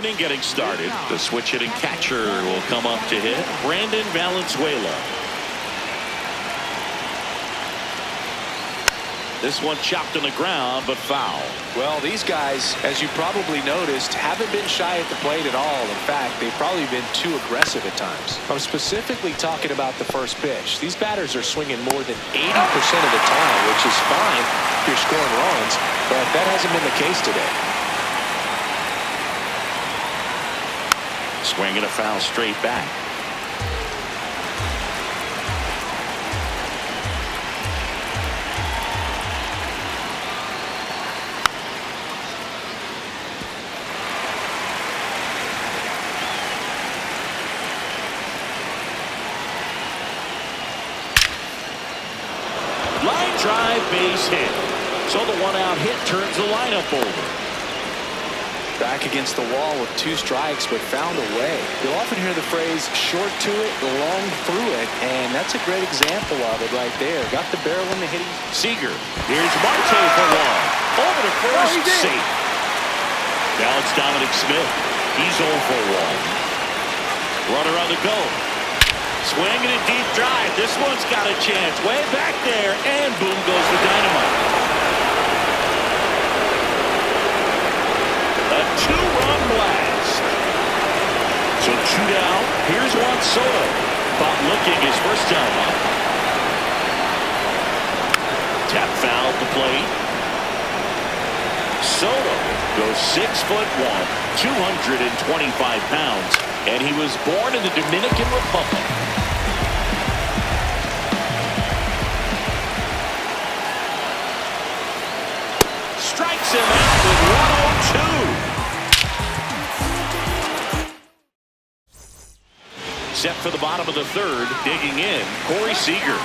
Getting started. The switch hitting catcher will come up to hit. Brandon Valenzuela. This one chopped on the ground, but foul. Well, these guys, as you probably noticed, haven't been shy at the plate at all. In fact, they've probably been too aggressive at times. I'm specifically talking about the first pitch. These batters are swinging more than 80% of the time, which is fine if you're scoring runs, but that hasn't been the case today. Swinging a foul straight back. Line drive, base hit. So the one out hit turns the lineup over. Back against the wall with 2 strikes, but found a way. You'll often hear the phrase short to it, long through it, and that's a great example of it right there. Got the barrel in the hitting. Seager. Here's Marte for one. Over to first, safe. Now it's Dominic Smith. He's 0 for 1. Runner on the go. Swinging a deep drive. This one's got a chance. Way back there, and boom goes the dynamite. A 2-run blast. So 2 down. Here's Juan Soto. About looking his first time up. Tap foul at the plate. Soto goes 6'1", 225 pounds, and he was born in the Dominican Republic. Strikes him out with 102. Set for the bottom of the third, digging in, Corey Seager.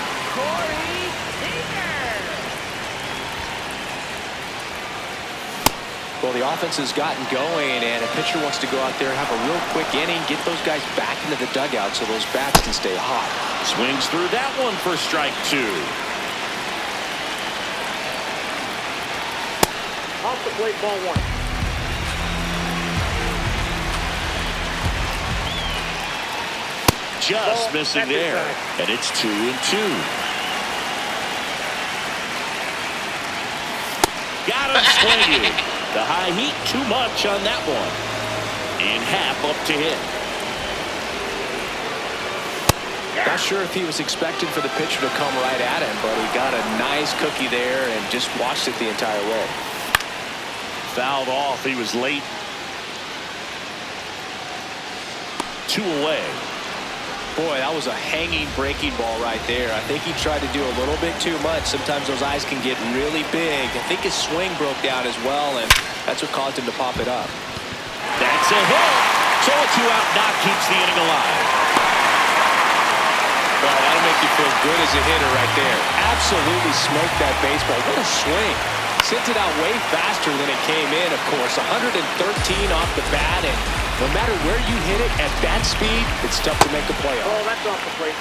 Well, the offense has gotten going, and a pitcher wants to go out there and have a real quick inning, get those guys back into the dugout so those bats can stay hot. Swings through that one for strike 2. Off the plate, ball 1. Just missing there, and it's 2-2. Got him swinging. The high heat too much on that one. And half up to hit. Not sure if he was expecting for the pitcher to come right at him, but he got a nice cookie there and just watched it the entire way. Fouled off. He was late. 2 away. Boy, that was a hanging breaking ball right there. I think he tried to do a little bit too much. Sometimes those eyes can get really big. I think his swing broke down as well, and that's what caused him to pop it up. That's a hit. So a 2-out knock keeps the inning alive. Well, that'll make you feel good as a hitter right there. Absolutely smoked that baseball. What a swing. Sent it out way faster than it came in, of course. 113 off the bat, and no matter where you hit it at that speed, it's tough to make a play on. Oh, that's off the plate.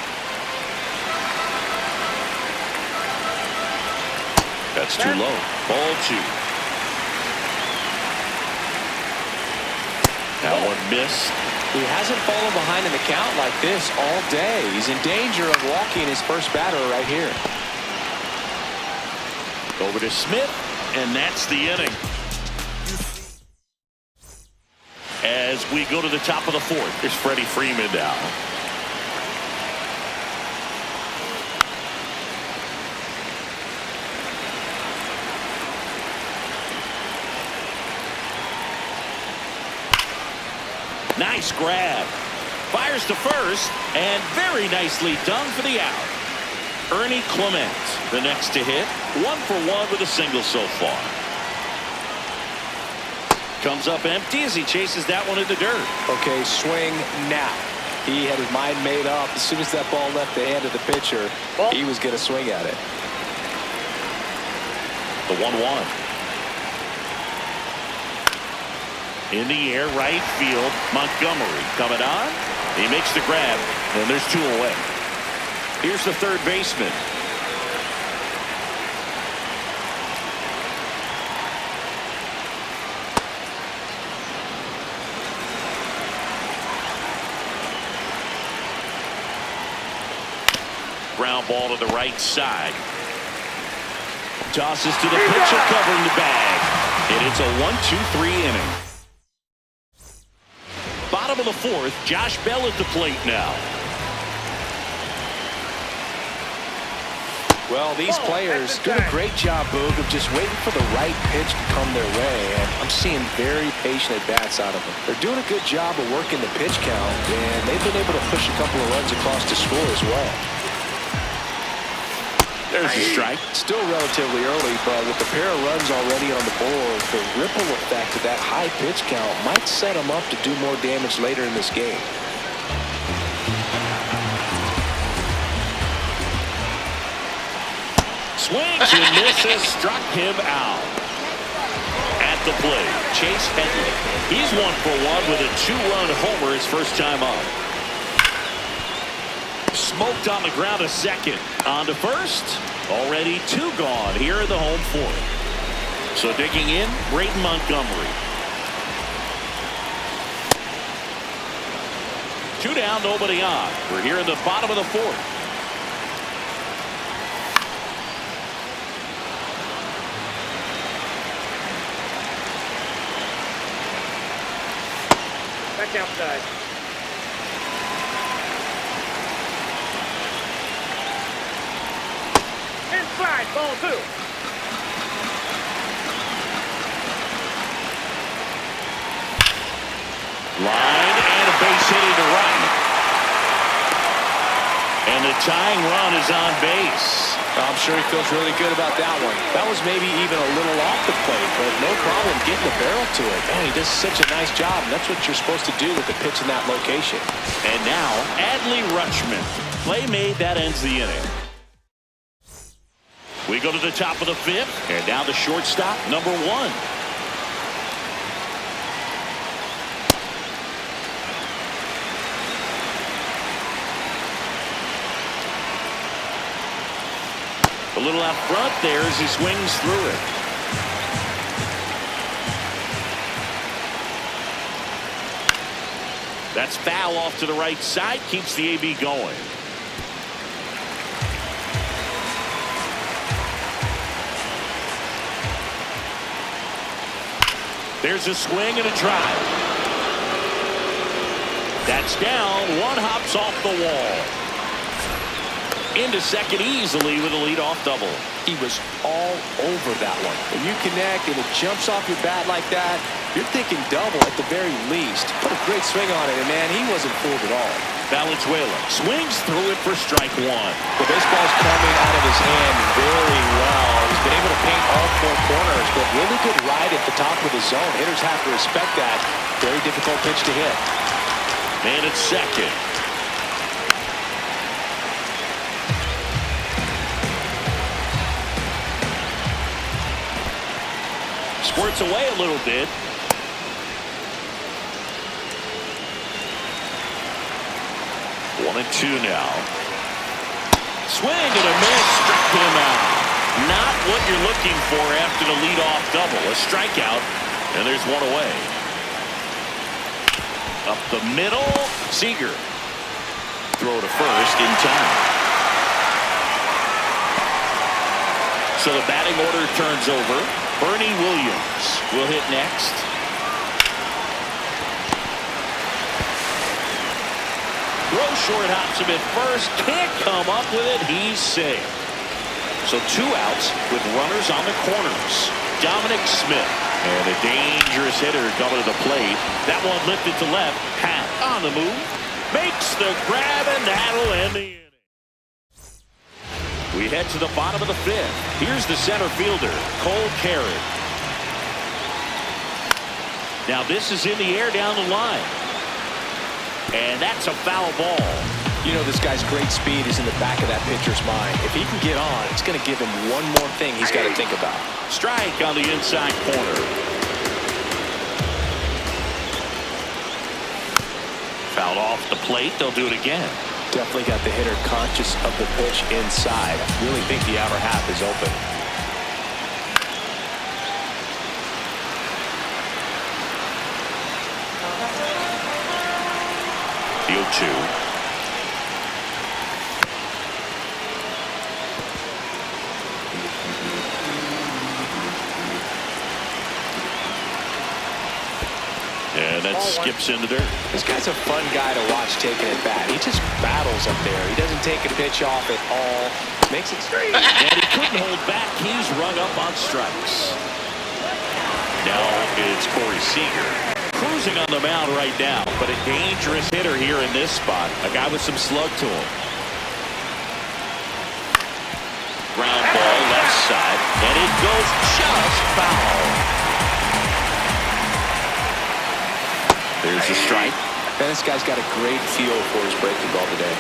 That's too low. Ball 2. That one missed. He hasn't fallen behind in the count like this all day. He's in danger of walking his first batter right here. Over to Smith, and that's the inning. As we go to the top of the 4th, there's Freddie Freeman now. Nice grab. Fires to first, and very nicely done for the out. Ernie Clement, the next to hit. 1 for 1 with a single so far. Comes up empty as he chases that one in the dirt. Okay, swing now. He had his mind made up. As soon as that ball left the hand of the pitcher, he was going to swing at it. The 1-1. In the air, right field. Montgomery coming on. He makes the grab, and there's 2 away. Here's the third baseman. Ground ball to the right side. Tosses to the pitcher covering the bag. And it's a 1-2-3 inning. Bottom of the fourth, Josh Bell at the plate now. Well, these players do a great job, Boog, of just waiting for the right pitch to come their way, and I'm seeing very patient at-bats out of them. They're doing a good job of working the pitch count, and they've been able to push a couple of runs across to score as well. There's a strike. Still relatively early, but with the pair of runs already on the board, the ripple effect of that high pitch count might set them up to do more damage later in this game. Swings and misses, struck him out. At the plate, Chase Headley. He's 1 for 1 with a 2-run homer his first time up. Smoked on the ground to second. On to first. Already 2 gone here in the home fourth. So digging in, Braden Montgomery. 2 down, nobody on. We're here in the bottom of the fourth. Back outside. Inside, ball 2. Line and a base hitting to right. And the tying run is on base. I'm sure he feels really good about that one. That was maybe even a little off the plate, but no problem getting the barrel to it. Man, he does such a nice job, and that's what you're supposed to do with the pitch in that location. And now, Adley Rutschman. Play made, that ends the inning. We go to the top of the fifth, and now the shortstop, number 1. A little out front there as he swings through it. That's foul off to the right side. Keeps the AB going. There's a swing and a drive. That's down. 1 hops off the wall. Into second easily with a leadoff double. He was all over that one. When you connect and it jumps off your bat like that, you're thinking double at the very least. Put a great swing on it, and man, he wasn't fooled at all. Valenzuela swings through it for strike 1. The baseball's coming out of his hand very well. He's been able to paint all 4 corners, but really good ride at the top of the zone. Hitters have to respect that. Very difficult pitch to hit. Man at second. Squirts away a little bit. One and 2 now. Swing and a miss, struck him out. Not what you're looking for after the leadoff double. A strikeout, and there's 1 away. Up the middle, Seager. Throw to first in time. So the batting order turns over. Bernie Williams will hit next. Throw short, hops him at first. Can't come up with it. He's safe. So 2 outs with runners on the corners. Dominic Smith. And a dangerous hitter coming to the plate. That one lifted to left. Hat on the move. Makes the grab, and that'll end the inning. We head to the bottom of the fifth. Here's the center fielder, Cole Carey. Now this is in the air down the line. And that's a foul ball. You know this guy's great speed is in the back of that pitcher's mind. If he can get on, it's going to give him one more thing he's got to think about. Strike on the inside corner. Fouled off the plate. They'll do it again. Definitely got the hitter conscious of the pitch inside. I really think the outer half is open. The 0-2. that skips into dirt. This guy's a fun guy to watch taking at bat. He just battles up there. He doesn't take a pitch off at all. Makes it straight. And he couldn't hold back. He's rung up on strikes. Now it's Corey Seager. Cruising on the mound right now, but a dangerous hitter here in this spot. A guy with some slug to him. Ground ball left side, and it goes just foul. There's a strike. And this guy's got a great feel for his breaking ball today.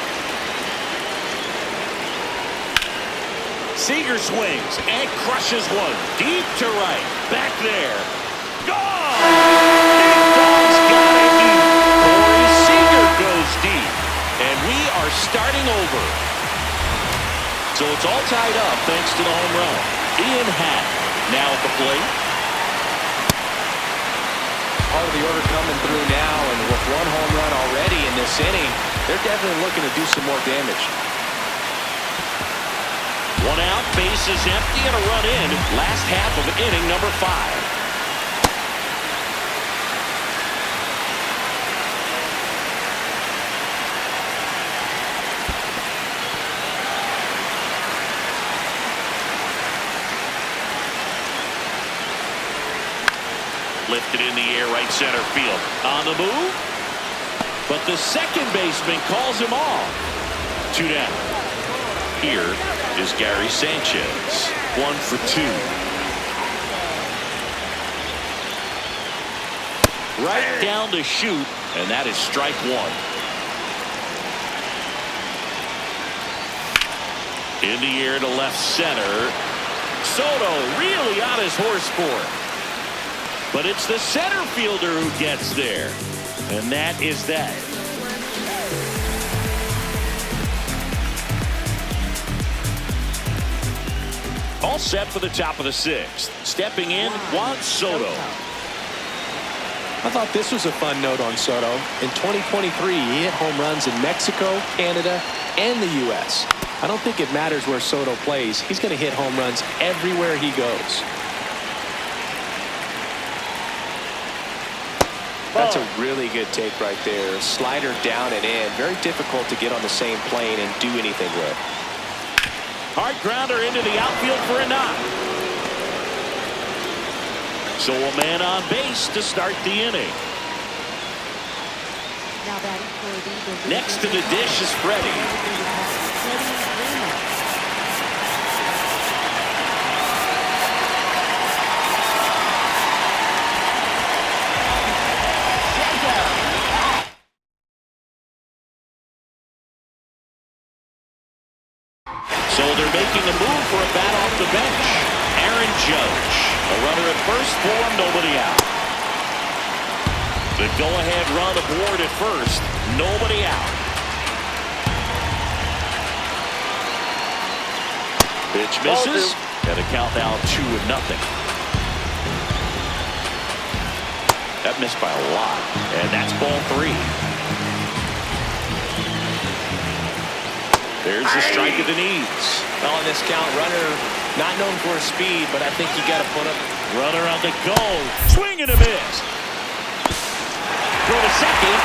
Seager swings and crushes one deep to right. Back there. Gone! Dog's got it deep. Corey Seager goes deep. And we are starting over. So it's all tied up thanks to the home run. Ian Happ now at the plate. Part of the order coming through now, and with one home run already in this inning, they're definitely looking to do some more damage. One out, bases empty, and a run in. Last half of inning number 5. Lifted in the air, right center field. On the move. But the second baseman calls him off. 2 down. Here is Gary Sanchez. 1 for 2. Right down to shoot, and that is strike 1. In the air to left center. Soto really on his horse for it. But it's the center fielder who gets there. And that is that. All set for the top of the 6th. Stepping in, Juan Soto. I thought this was a fun note on Soto. In 2023, he hit home runs in Mexico, Canada, and the U.S. I don't think it matters where Soto plays. He's going to hit home runs everywhere he goes. That's a really good take right there. Slider down and in. Very difficult to get on the same plane and do anything with. Hard grounder into the outfield for a knock. So a man on base to start the inning. Next to the dish is Freddie. So they're making a move for a bat off the bench. Aaron Judge. A runner at first for him, nobody out. The go-ahead run aboard at first, nobody out. Pitch misses, and a count now 2-0. That missed by a lot, and that's ball 3. There's the strike of the knees. Well, in this count, runner not known for his speed, but I think you got to put up. Runner on the go. Swing and a miss. Throw to second.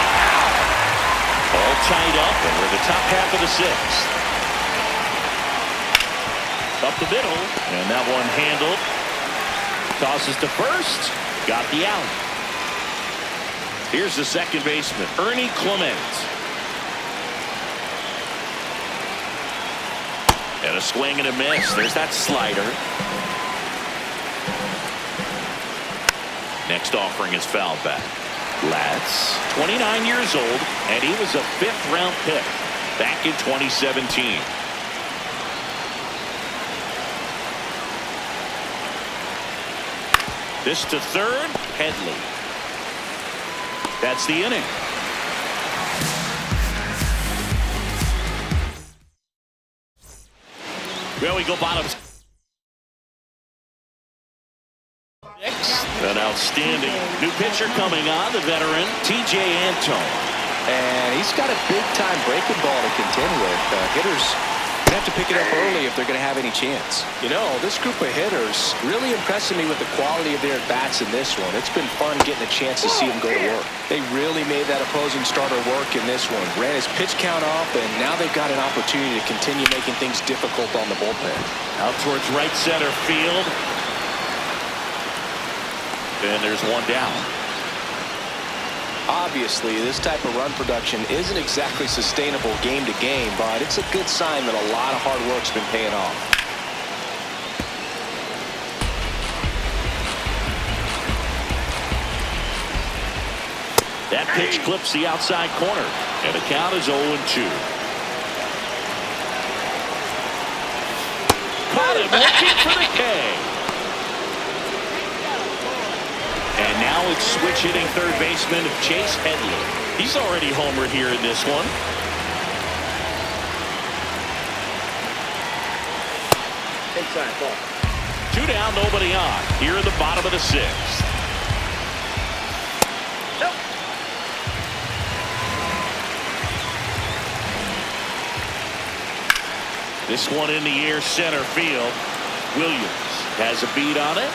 All tied up, and we're in the top half of the 6th. Up the middle, and that one handled. Tosses to first. Got the out. Here's the second baseman, Ernie Clement. And a swing and a miss. There's that slider. Next offering is foul back. Latz, 29 years old, and he was a 5th-round pick back in 2017. This to third, Headley. That's the inning. Well, we go bottom. An outstanding new pitcher coming on, the veteran, T.J. Antone. And he's got a big-time breaking ball to contend with. Hitters They have to pick it up early if they're going to have any chance. You know, this group of hitters really impressing me with the quality of their at-bats in this one. It's been fun getting a chance to see them go to work. They really made that opposing starter work in this one. Ran his pitch count up, and now they've got an opportunity to continue making things difficult on the bullpen. Out towards right center field. And there's one down. Obviously, this type of run production isn't exactly sustainable game to game, but it's a good sign that a lot of hard work's been paying off. That pitch clips the outside corner, and the count is 0-2. Caught him looking for the K. And now it's switch hitting third baseman Chase Headley. He's already homered here in this one. Inside ball. 2 down, nobody on. Here in the bottom of the 6th. Nope. This one in the air center field. Williams has a beat on it.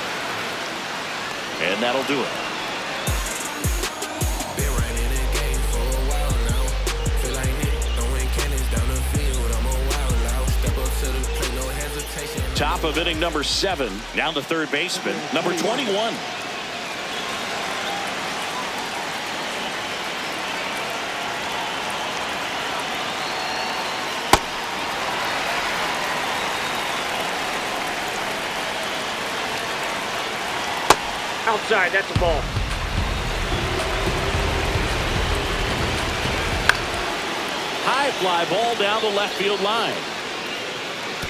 And that'll do it. Been running the game for a while now. Feel like Nick throwing cannons down the field. I'm a wild out. Step up to the plate, no hesitation. Top of inning number 7. Down to third baseman, number 21. Outside, that's a ball. High fly ball down the left field line.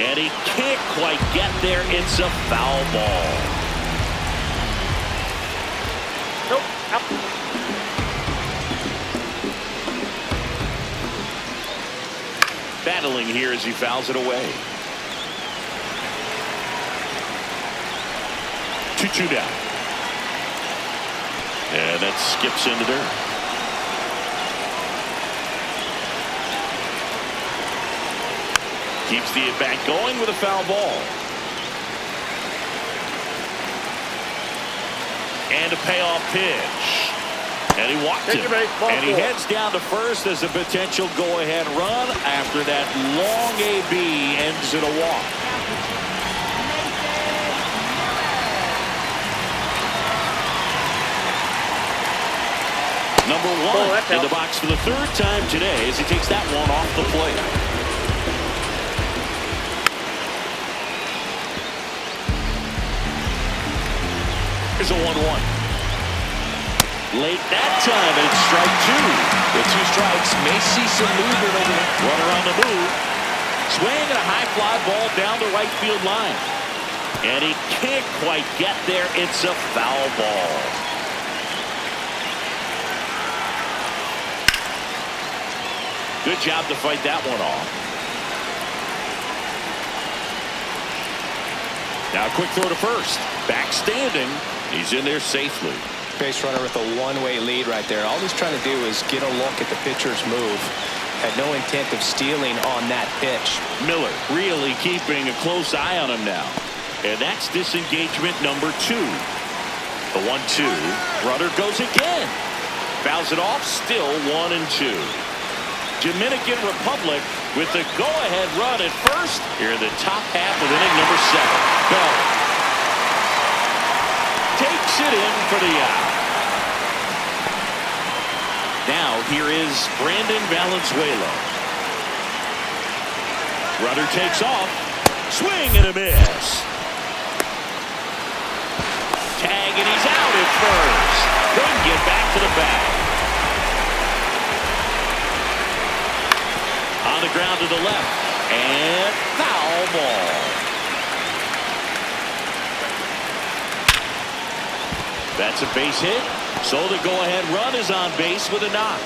And he can't quite get there. It's a foul ball. Nope. Out. Battling here as he fouls it away. 2-2 down. And that skips into dirt. Keeps the at-bat going with a foul ball. And a payoff pitch. And he walked it. And he heads down to first as a potential go-ahead run after that long AB ends in a walk. Number 1 in the box for the 3rd time today as he takes that one off the plate. Here's a 1-1. Late that time, and it's strike 2. With 2 strikes, may see some movement over there. Runner on the move. Swing and a high fly ball down the right field line. And he can't quite get there. It's a foul ball. Good job to fight that one off. Now a quick throw to first. Back standing. He's in there safely. Base runner with a one-way lead right there. All he's trying to do is get a look at the pitcher's move. Had no intent of stealing on that pitch. Miller really keeping a close eye on him now. And that's disengagement number 2. The 1-2. Runner goes again. Fouls it off. Still 1-2. Dominican Republic with the go-ahead run at first here in the top half of inning number 7. Bell takes it in for the out. Now here is Brandon Valenzuela. Runner takes off. Swing and a miss. Tag and he's out at first. Then get back to the bag. On the ground to the left. And foul ball. That's a base hit. So the go-ahead run is on base with a knock.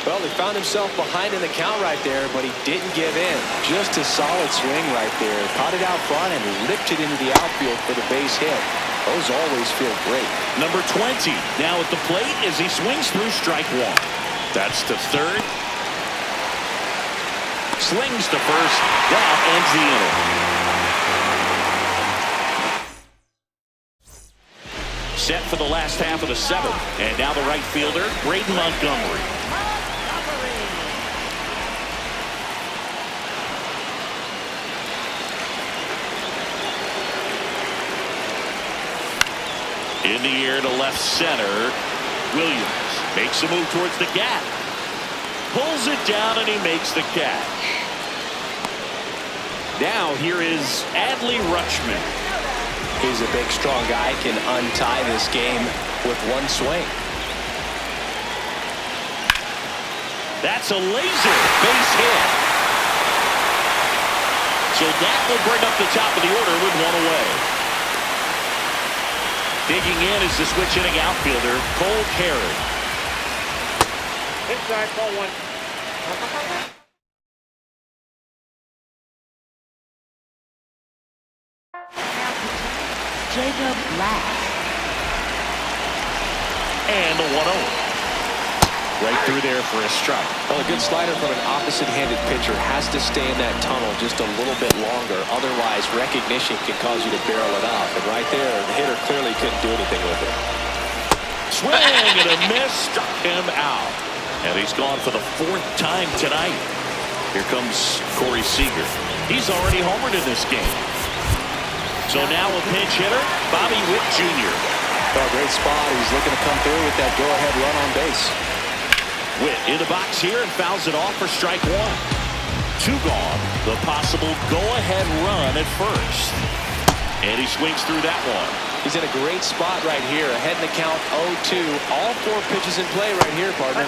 Well, he found himself behind in the count right there, but he didn't give in. Just a solid swing right there. Caught it out front and ripped it into the outfield for the base hit. Those always feel great. Number 20 now at the plate as he swings through strike 1. That's the 3rd. Swings to first. That ends the inning. Set for the last half of the seventh. And now the right fielder, Braden Montgomery. In the air to left center. Williams makes a move towards the gap. Pulls it down and he makes the catch. Now here is Adley Rutschman. He's a big, strong guy. Can untie this game with one swing. That's a laser base hit. So that will bring up the top of the order with one away. Digging in is the switch hitting outfielder, Cole Carey. Inside, ball one. Jacob Lack. And the 1-0. Right through there for a strike. Well, a good slider from an opposite-handed pitcher has to stay in that tunnel just a little bit longer. Otherwise, recognition can cause you to barrel it up. And right there, the hitter clearly couldn't do anything with it. Swing and a miss, struck him out. And he's gone for the fourth time tonight. Here comes Corey Seager. He's already homered in this game. So now a pinch hitter, Bobby Witt Jr. Oh, great spot. He's looking to come through with that go-ahead run on base. Witt in the box here and fouls it off for strike one. Two gone. The possible go-ahead run at first. And he swings through that one. He's in a great spot right here. Ahead in the count 0-2. All four pitches in play right here, partner.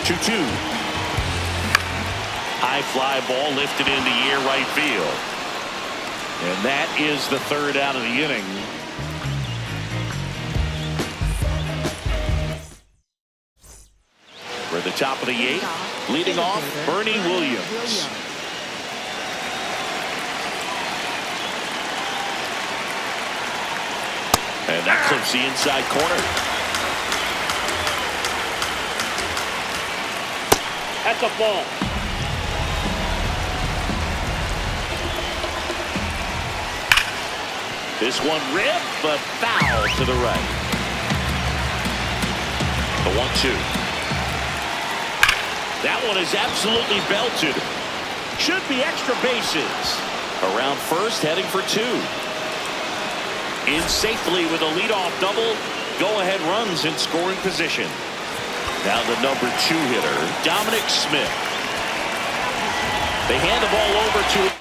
2-2. High fly ball lifted in the air right field. And that is the third out of the inning. For the top of the eighth, leading off, Bernie Williams. And that clips the inside corner. That's a ball. This one ripped, but foul to the right. The 1-2. That one is absolutely belted. Should be extra bases. Around first, heading for two. In safely with a leadoff double. Go-ahead runs in scoring position. Now the number 2 hitter, Dominic Smith. They hand the ball over to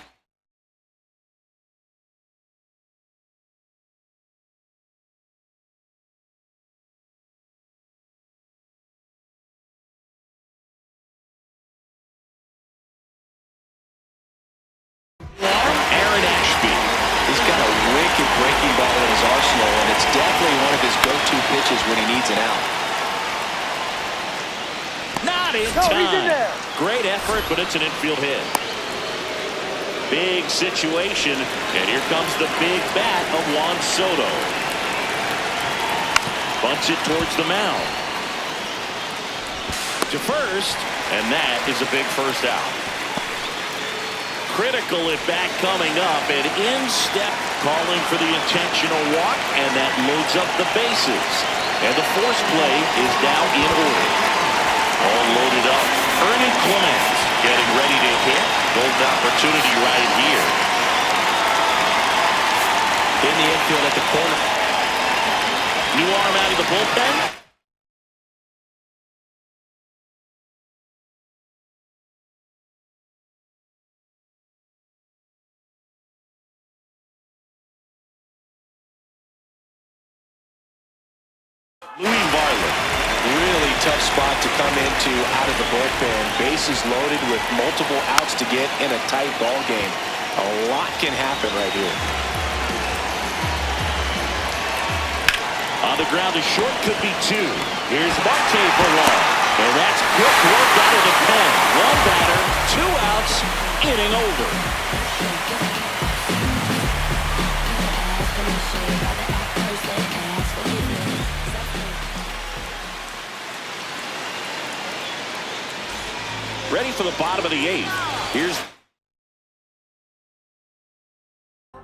when he needs an out. Not in time. He's in there. Great effort, but it's an infield hit. Big situation, and here comes the big bat of Juan Soto. Bunts it towards the mound. To first, and that is a big first out. Critical at bat coming up, and in step calling for the intentional walk, and that loads up the bases. And the force play is now in order. All loaded up. Ernie Clement getting ready to hit. Golden opportunity right here. In the infield at the corner. New arm out of the bullpen. Louis Varland. Really tough spot to come into out of the bullpen. Bases loaded with multiple outs to get in a tight ball game. A lot can happen right here. On the ground, a short could be two. Here's Marte for one. And that's quick work out of the pen. One batter, 2 outs, inning over. Ready for the bottom of the 8th. Here's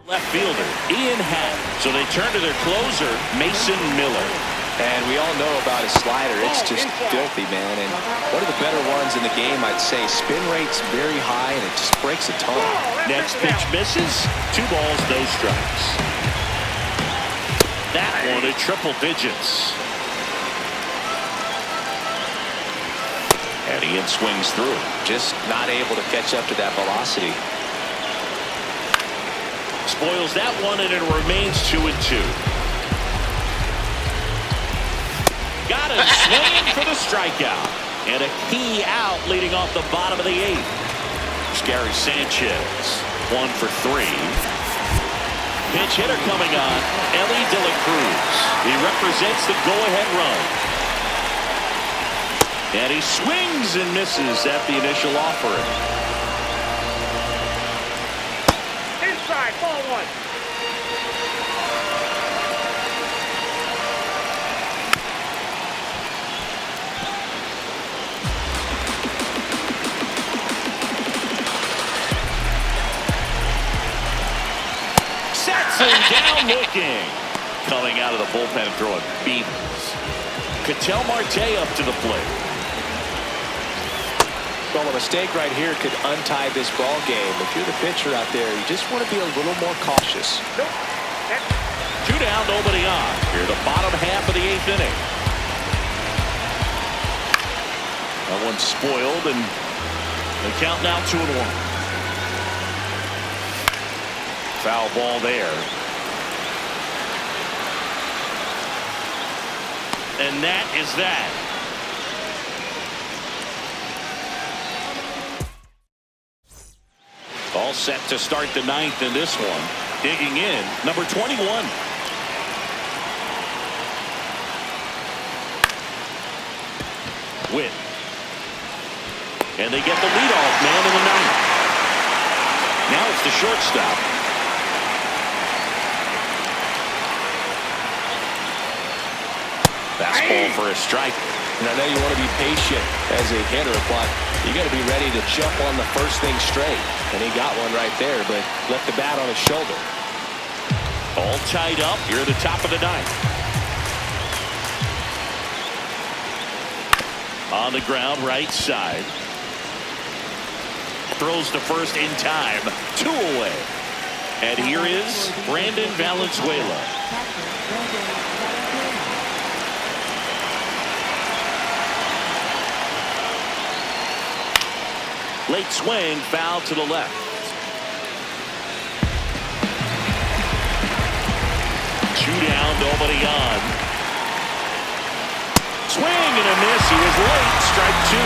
left fielder, Ian Happ. So they turn to their closer, Mason Miller. And we all know about his slider. It's just filthy, man. And one of the better ones in the game, I'd say. Spin rate's very high, and it just breaks a ton. Next pitch misses. 2 balls, no strikes. That one at triple digits. And Ian swings through. Just not able to catch up to that velocity. Spoils that one, and it remains 2-2. Got him swinging for the strikeout. And a key out leading off the bottom of the 8th. Gary Sanchez, 1 for 3. Pinch hitter coming on, Ellie De La Cruz. He represents the go-ahead run. And he swings and misses at the initial offering. Inside, ball 1. Sets him down looking. Coming out of the bullpen and throwing beatings. Ketel Marte up to the plate. Well, a mistake right here could untie this ball game. If you're the pitcher out there, you just want to be a little more cautious. Nope. 2 down, nobody on. Here the bottom half of the 8th inning. That one's spoiled, and the count now 2-1. Foul ball there. And that is that. All set to start the 9th in this one. Digging in, number 21. Witt. And they get the leadoff man in the 9th. Now it's the shortstop. Fastball for a strike. And I know you want to be patient as a hitter, but you got to be ready to jump on the first thing straight. And he got one right there, but left the bat on his shoulder. All tied up here at the top of the 9th. On the ground, right side. Throws to first in time. 2 away. And here is Brandon Valenzuela. Late swing, foul to the left. Two down, nobody on. Swing and a miss. He was late. Strike 2.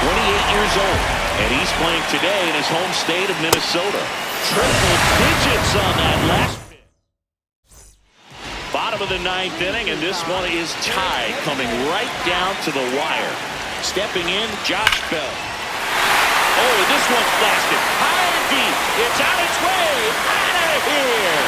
28 years old. And he's playing today in his home state of Minnesota. Triple digits on that last pitch. Bottom of the 9th inning, and this one is tied, coming right down to the wire. Stepping in, Josh Bell. Oh, this one's blasted. High and deep. It's on its way. Out of here.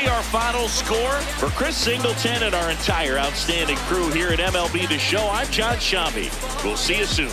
Our final score for Chris Singleton and our entire outstanding crew here at MLB The Show. I'm John Shambi. We'll see you soon.